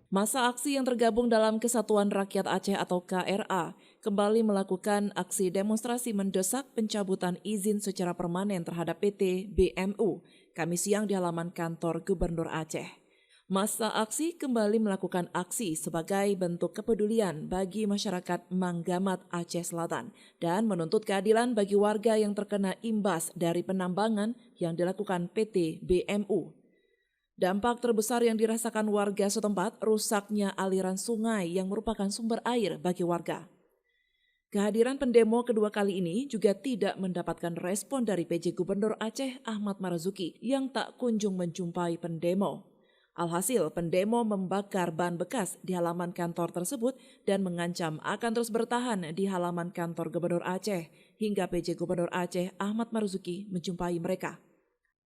Massa aksi yang tergabung dalam Kesatuan Rakyat Aceh atau KRA kembali melakukan aksi demonstrasi mendesak pencabutan izin secara permanen terhadap PT BMU Kamis siang di halaman kantor Gubernur Aceh. Massa aksi kembali melakukan aksi sebagai bentuk kepedulian bagi masyarakat Manggamat Aceh Selatan dan menuntut keadilan bagi warga yang terkena imbas dari penambangan yang dilakukan PT BMU. Dampak terbesar yang dirasakan warga setempat rusaknya aliran sungai yang merupakan sumber air bagi warga. Kehadiran pendemo kedua kali ini juga tidak mendapatkan respon dari PJ Gubernur Aceh Ahmad Marzuki yang tak kunjung menjumpai pendemo. Alhasil, pendemo membakar ban bekas di halaman kantor tersebut dan mengancam akan terus bertahan di halaman kantor Gubernur Aceh hingga PJ Gubernur Aceh Ahmad Marzuki menjumpai mereka.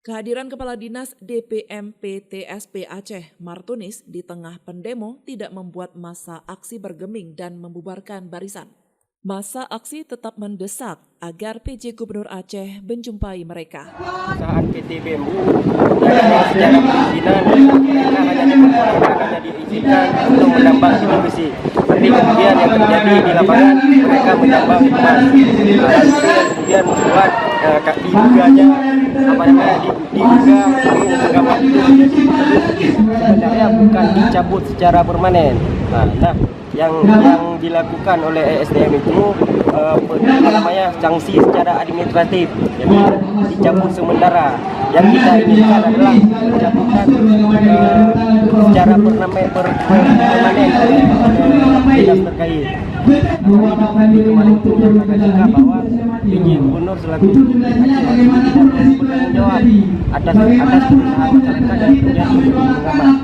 Kehadiran Kepala Dinas DPM PTSP Aceh Martunis di tengah pendemo tidak membuat massa aksi bergeming dan membubarkan barisan. Massa aksi tetap mendesak agar PJ Gubernur Aceh menjumpai mereka. Saat PT BMU yang secara perizinan mereka hanya diizinkan untuk menambang biji besi. Tapi kemudian yang terjadi di lapangan mereka menambang emas. Kemudian membuat diguganya diduga itu sebenarnya bukan dicabut secara permanen. Nah, yang dilakukan oleh ESDM itu sanksi secara administratif, jadi dicabut sementara. Yang kita inginkan adalah pencabutan secara permanen oleh dinas terkait. Kemarin itu menyampaikan juga bahwa PJ Gubernur selaku bertanggung jawab atas perusahaan masyarakat yang terjadi di Manggamat.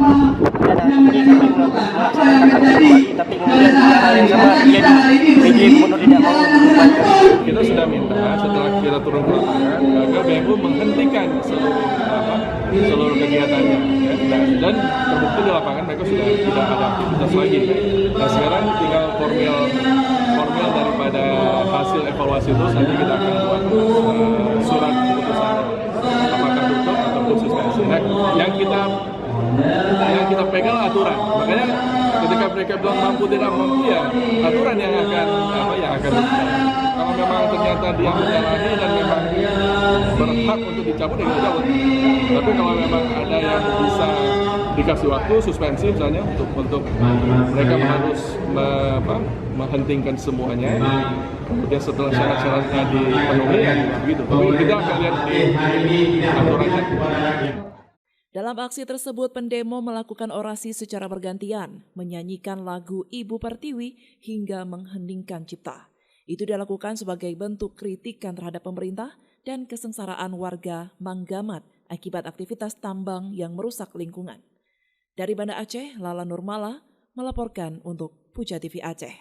Dan hari ini kami melaksanakan aksi tapi kemudian hal yang sama terjadi. PJ Gubernur tidak mau mengumpulkan. Kita sudah minta setelah kita turun ke lapangan agar BMU menghentikan seluruh kegiatannya dan terbukti di lapangan mereka sudah tidak ada aktivitas lagi. Nah sekarang tinggal formil daripada hasil evaluasi itu nanti kita akan buat surat keputusan apakah tutup ataupun suspensi. Nah yang kita pegang aturan, makanya ketika mereka bilang mampu tidak mampu ya aturan yang akan kalau memang ternyata dia menjalani dan memang berhak untuk dicabut ya kita cabut. Tapi kalau memang ada yang bisa dikasih waktu suspensi misalnya untuk mereka harus menghentikan semuanya, kemudian setelah syarat-syaratnya dipenuhi ya begitu. Tapi kita akan lihat di aturannya. Dalam aksi tersebut, pendemo melakukan orasi secara bergantian, menyanyikan lagu Ibu Pertiwi hingga mengheningkan cipta. Itu dilakukan sebagai bentuk kritikan terhadap pemerintah dan kesengsaraan warga Manggamat akibat aktivitas tambang yang merusak lingkungan. Dari Banda Aceh, Lala Nurmala melaporkan untuk Puja TV Aceh.